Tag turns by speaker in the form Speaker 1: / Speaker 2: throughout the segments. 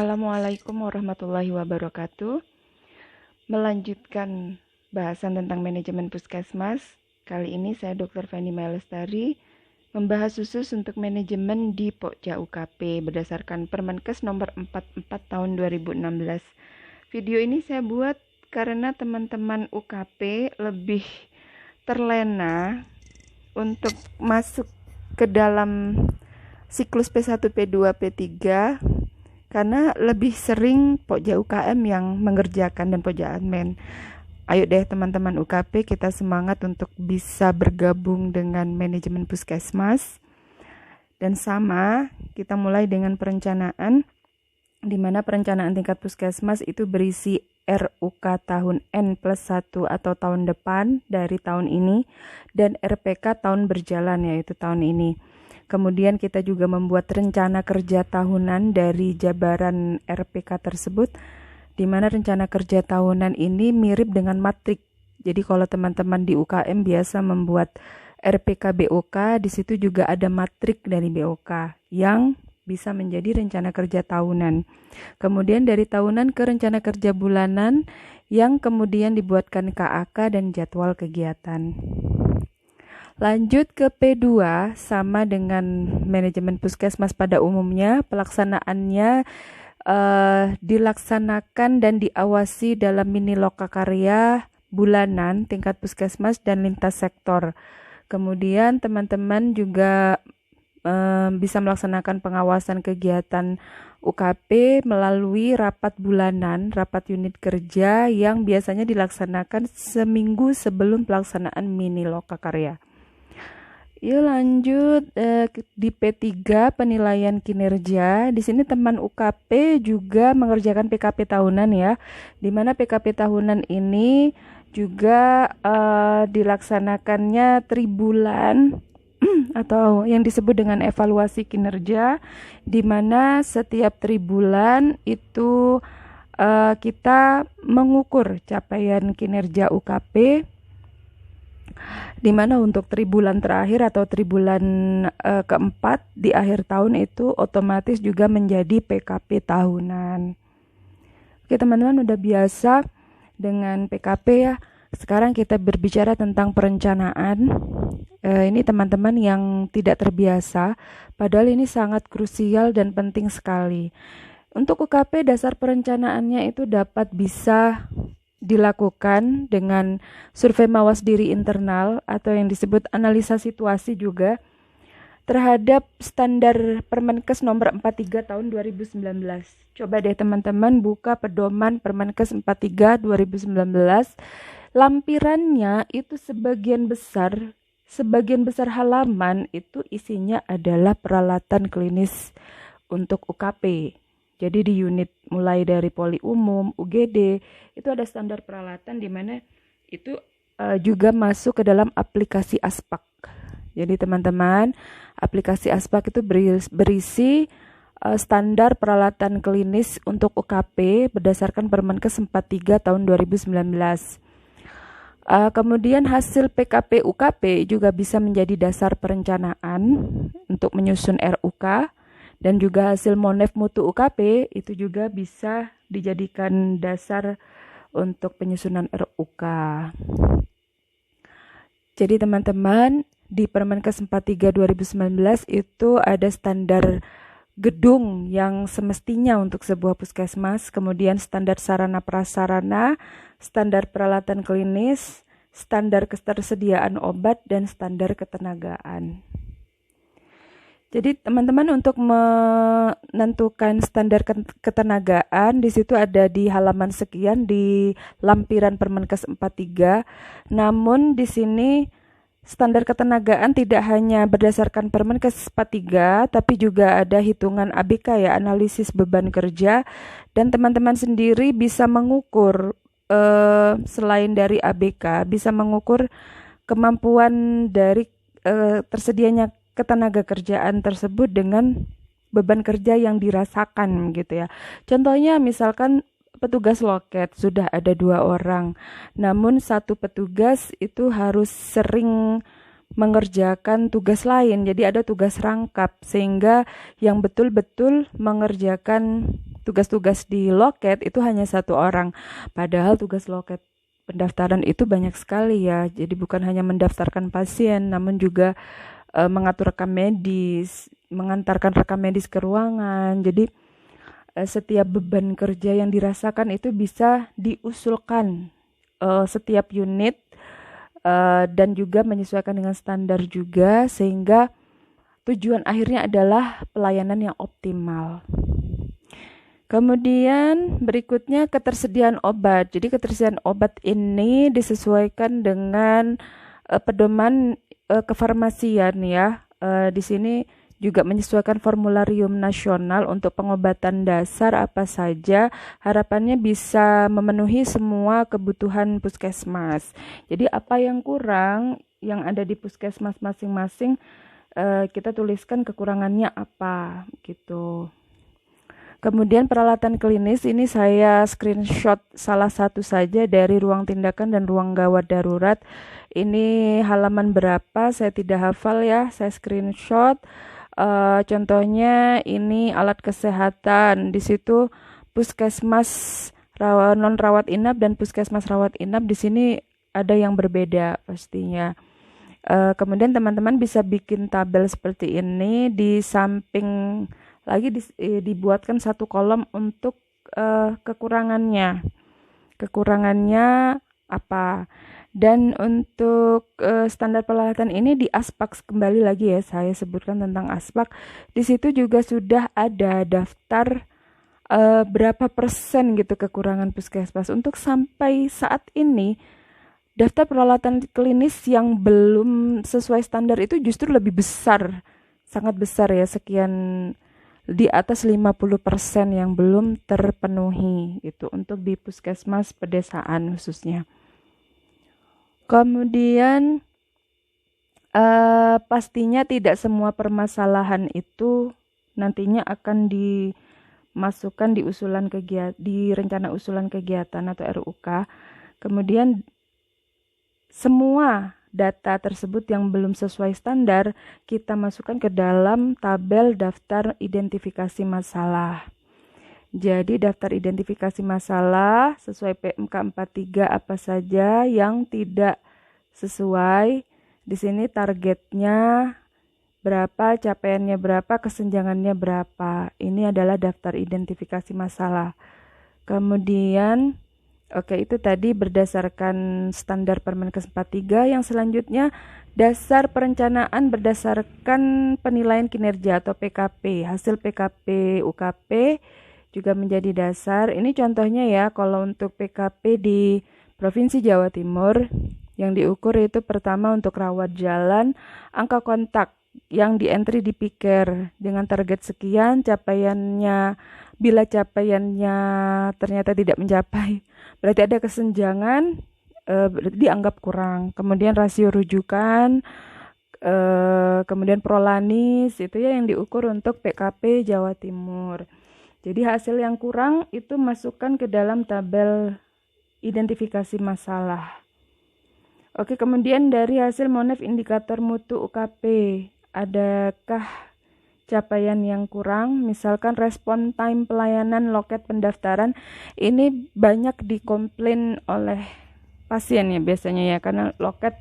Speaker 1: Assalamualaikum warahmatullahi wabarakatuh. Melanjutkan bahasan tentang manajemen puskesmas. Kali ini saya Dr. Feni Mailestari membahas khusus untuk manajemen di Pokja UKP berdasarkan Permenkes nomor 44 tahun 2016. Video ini saya buat karena teman-teman UKP lebih terlena untuk masuk ke dalam siklus P1, P2, P3 karena lebih sering Pokja UKM yang mengerjakan dan Pokja Admin. Ayo deh teman-teman UKP, kita semangat untuk bisa bergabung dengan manajemen puskesmas. Dan sama, kita mulai dengan perencanaan, di mana perencanaan tingkat puskesmas itu berisi RUK tahun N+1 atau tahun depan dari tahun ini, dan RPK tahun berjalan yaitu tahun ini. Kemudian kita juga membuat rencana kerja tahunan dari jabaran RPK tersebut, di mana rencana kerja tahunan ini mirip dengan matrik. Jadi kalau teman-teman di UKM biasa membuat RPK BOK, di situ juga ada matrik dari BOK yang bisa menjadi rencana kerja tahunan. Kemudian dari tahunan ke rencana kerja bulanan yang kemudian dibuatkan KAK dan jadwal kegiatan. Lanjut ke P2, sama dengan manajemen puskesmas pada umumnya, pelaksanaannya dilaksanakan dan diawasi dalam mini lokakarya bulanan tingkat puskesmas dan lintas sektor. Kemudian teman-teman juga bisa melaksanakan pengawasan kegiatan UKP melalui rapat bulanan, rapat unit kerja yang biasanya dilaksanakan seminggu sebelum pelaksanaan mini lokakarya. Yuk lanjut di P3 penilaian kinerja. Di sini teman UKP juga mengerjakan PKP tahunan ya. Di mana PKP tahunan ini juga dilaksanakannya tribulan atau yang disebut dengan evaluasi kinerja, di mana setiap tribulan itu kita mengukur capaian kinerja UKP, di mana untuk tribulan terakhir atau tribulan keempat di akhir tahun itu otomatis juga menjadi PKP tahunan. Oke teman-teman, udah biasa dengan PKP ya. Sekarang kita berbicara tentang perencanaan. Ini teman-teman yang tidak terbiasa, padahal ini sangat krusial dan penting sekali. Untuk UKP, dasar perencanaannya itu dapat bisa dilakukan dengan survei mawas diri internal atau yang disebut analisa situasi juga terhadap standar Permenkes nomor 43 tahun 2019. Coba deh teman-teman buka pedoman Permenkes 43 2019. Lampirannya itu sebagian besar halaman itu isinya adalah peralatan klinis untuk UKP. Jadi di unit mulai dari poli umum, UGD, itu ada standar peralatan di mana itu juga masuk ke dalam aplikasi ASPAK. Jadi teman-teman, aplikasi ASPAK itu berisi standar peralatan klinis untuk UKP berdasarkan Permenkes 43 tahun 2019. Kemudian hasil PKP UKP juga bisa menjadi dasar perencanaan untuk menyusun RUK. Dan juga hasil Monef Mutu UKP itu juga bisa dijadikan dasar untuk penyusunan RUK. Jadi teman-teman, di Permenkes 43 2019 itu ada standar gedung yang semestinya untuk sebuah puskesmas, kemudian standar sarana prasarana, standar peralatan klinis, standar ketersediaan obat, dan standar ketenagaan. Jadi teman-teman untuk menentukan standar ketenagaan di situ ada di halaman sekian di lampiran Permenkes 43. Namun di sini standar ketenagaan tidak hanya berdasarkan Permenkes 43, tapi juga ada hitungan ABK ya, analisis beban kerja, dan teman-teman sendiri bisa mengukur selain dari ABK bisa mengukur kemampuan dari tersedianya ketenaga kerjaan tersebut dengan beban kerja yang dirasakan gitu ya. Contohnya misalkan petugas loket sudah ada 2 orang, namun satu petugas itu harus sering mengerjakan tugas lain. Jadi ada tugas rangkap sehingga yang betul-betul mengerjakan tugas-tugas di loket itu hanya satu orang. Padahal tugas loket pendaftaran itu banyak sekali ya. Jadi bukan hanya mendaftarkan pasien namun juga mengatur rekam medis, mengantarkan rekam medis ke ruangan. Jadi setiap beban kerja yang dirasakan itu bisa diusulkan setiap unit dan juga menyesuaikan dengan standar juga sehingga tujuan akhirnya adalah pelayanan yang optimal. Kemudian berikutnya ketersediaan obat. Jadi ketersediaan obat ini disesuaikan dengan pedoman kefarmasian ya. Di sini juga menyesuaikan formularium nasional untuk pengobatan dasar apa saja. Harapannya bisa memenuhi semua kebutuhan puskesmas. Jadi apa yang kurang yang ada di puskesmas masing-masing kita tuliskan kekurangannya apa gitu. Kemudian peralatan klinis ini saya screenshot salah satu saja dari ruang tindakan dan ruang gawat darurat. Ini halaman berapa saya tidak hafal ya, saya screenshot. Contohnya ini alat kesehatan. Di situ puskesmas non rawat inap dan puskesmas rawat inap di sini ada yang berbeda pastinya. Kemudian teman-teman bisa bikin tabel seperti ini, di samping lagi dibuatkan satu kolom untuk kekurangannya apa, dan untuk standar peralatan ini di Aspak kembali lagi ya, saya sebutkan tentang Aspak. Di situ juga sudah ada daftar berapa persen gitu kekurangan puskesmas. Untuk sampai saat ini daftar peralatan klinis yang belum sesuai standar itu justru lebih besar, sangat besar ya, sekian di atas 50% yang belum terpenuhi itu untuk di puskesmas pedesaan khususnya. Kemudian pastinya tidak semua permasalahan itu nantinya akan dimasukkan di usulan di rencana usulan kegiatan atau RUK. Kemudian semua data tersebut yang belum sesuai standar kita masukkan ke dalam tabel daftar identifikasi masalah. Jadi daftar identifikasi masalah sesuai PMK 43 apa saja yang tidak sesuai. Di sini targetnya berapa, capaiannya berapa, kesenjangannya berapa. Ini adalah daftar identifikasi masalah. Kemudian itu tadi berdasarkan standar Permenkes 43. Yang selanjutnya dasar perencanaan berdasarkan penilaian kinerja atau PKP. Hasil PKP UKP juga menjadi dasar. Ini contohnya ya, kalau untuk PKP di Provinsi Jawa Timur yang diukur itu pertama untuk rawat jalan, angka kontak yang di entry di piker dengan target sekian, bila capaiannya ternyata tidak mencapai, berarti ada kesenjangan, dianggap kurang. Kemudian rasio rujukan, kemudian prolanis, itu ya yang diukur untuk PKP Jawa Timur. Jadi hasil yang kurang itu masukkan ke dalam tabel identifikasi masalah. Oke, kemudian dari hasil Monef indikator mutu UKP, adakah capaian yang kurang? Misalkan respon time pelayanan loket pendaftaran ini banyak dikomplain oleh pasien ya biasanya ya, karena loket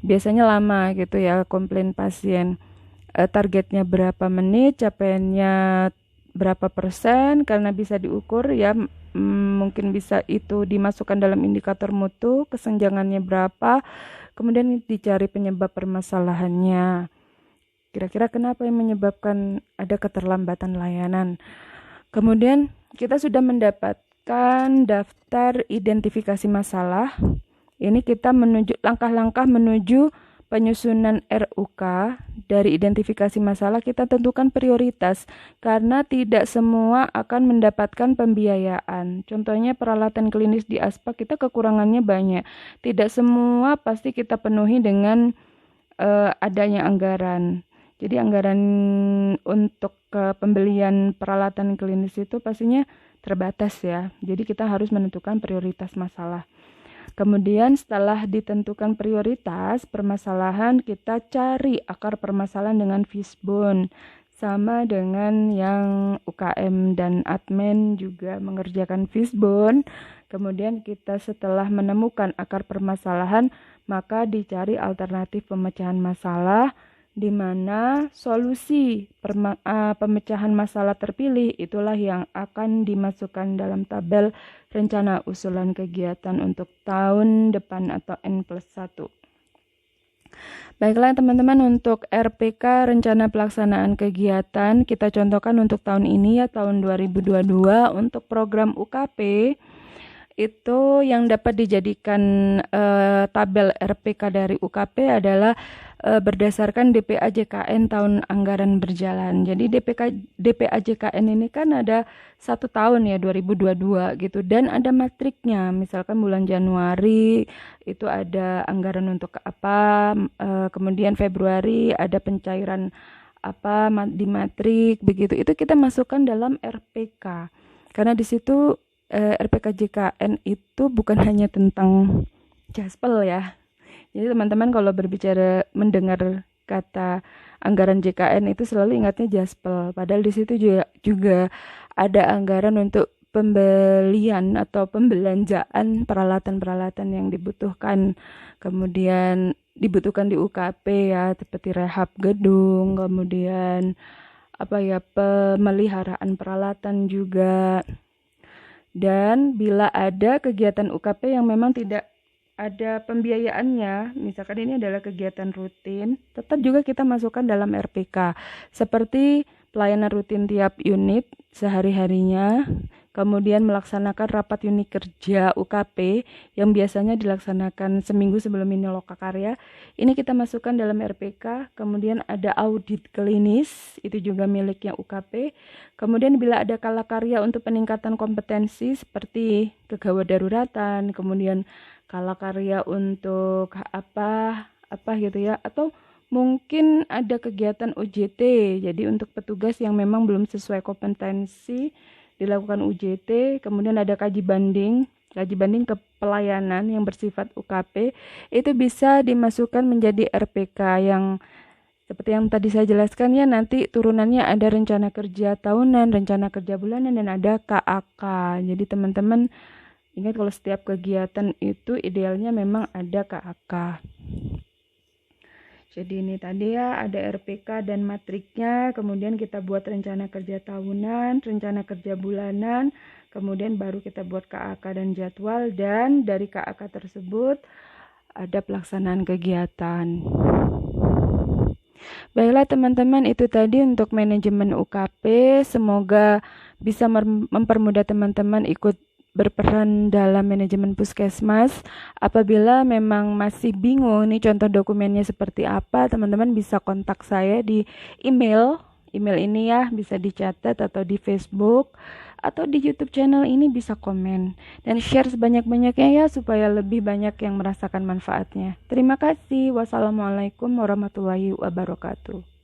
Speaker 1: biasanya lama gitu ya, komplain pasien. Targetnya berapa menit, capaiannya berapa persen, karena bisa diukur ya, mungkin bisa itu dimasukkan dalam indikator mutu, kesenjangannya berapa, kemudian dicari penyebab permasalahannya. Kira-kira kenapa yang menyebabkan ada keterlambatan layanan. Kemudian kita sudah mendapatkan daftar identifikasi masalah. Ini kita langkah-langkah menuju penyusunan RUK. Dari identifikasi masalah kita tentukan prioritas karena tidak semua akan mendapatkan pembiayaan. Contohnya peralatan klinis di Aspak kita kekurangannya banyak. Tidak semua pasti kita penuhi dengan adanya anggaran. Jadi anggaran untuk pembelian peralatan klinis itu pastinya terbatas ya. Jadi kita harus menentukan prioritas masalah. Kemudian setelah ditentukan prioritas permasalahan, kita cari akar permasalahan dengan fishbone. Sama dengan yang UKM dan admin juga mengerjakan fishbone. Kemudian kita setelah menemukan akar permasalahan, maka dicari alternatif pemecahan masalah, di mana solusi pemecahan masalah terpilih itulah yang akan dimasukkan dalam tabel rencana usulan kegiatan untuk tahun depan atau N+1. Baiklah teman-teman, untuk RPK rencana pelaksanaan kegiatan kita contohkan untuk tahun ini ya, tahun 2022 untuk program UKP itu yang dapat dijadikan tabel RPK dari UKP adalah berdasarkan DPA JKN tahun anggaran berjalan. Jadi DPA JKN ini kan ada 1 tahun ya, 2022 gitu, dan ada matriknya. Misalkan bulan Januari itu ada anggaran untuk apa, kemudian Februari ada pencairan apa di matrik begitu. Itu kita masukkan dalam RPK. Karena di situ RPK JKN itu bukan hanya tentang Jaspel ya. Jadi teman-teman kalau berbicara mendengar kata anggaran JKN itu selalu ingatnya Jaspel. Padahal di situ juga ada anggaran untuk pembelian atau pembelanjaan peralatan-peralatan yang dibutuhkan. Kemudian dibutuhkan di UKP ya, seperti rehab gedung, kemudian pemeliharaan peralatan juga. Dan bila ada kegiatan UKP yang memang tidak ada pembiayaannya, misalkan ini adalah kegiatan rutin, tetap juga kita masukkan dalam RPK. Seperti pelayanan rutin tiap unit sehari-harinya, kemudian melaksanakan rapat unit kerja UKP yang biasanya dilaksanakan seminggu sebelum ini lokakarya. Ini kita masukkan dalam RPK. Kemudian ada audit klinis, itu juga miliknya UKP. Kemudian bila ada kalakarya untuk peningkatan kompetensi seperti kegawat daruratan, kemudian kalakarya untuk apa gitu ya, atau mungkin ada kegiatan UJT, jadi untuk petugas yang memang belum sesuai kompetensi dilakukan UJT. Kemudian ada kaji banding ke pelayanan yang bersifat UKP, itu bisa dimasukkan menjadi RPK yang seperti yang tadi saya jelaskan ya. Nanti turunannya ada rencana kerja tahunan, rencana kerja bulanan, dan ada KAK. Jadi teman-teman ingat kalau setiap kegiatan itu idealnya memang ada KAK. Jadi ini tadi ya, ada RPK dan matriknya, kemudian kita buat rencana kerja tahunan, rencana kerja bulanan, kemudian baru kita buat KAK dan jadwal, dan dari KAK tersebut ada pelaksanaan kegiatan. Baiklah teman-teman, itu tadi untuk manajemen UKP. Semoga bisa mempermudah teman-teman ikut berperan dalam manajemen puskesmas. Apabila memang masih bingung nih contoh dokumennya seperti apa, teman-teman bisa kontak saya di email ini ya, bisa dicatat, atau di Facebook atau di YouTube channel ini bisa komen dan share sebanyak-banyaknya ya, supaya lebih banyak yang merasakan manfaatnya. Terima kasih. Wassalamualaikum warahmatullahi wabarakatuh.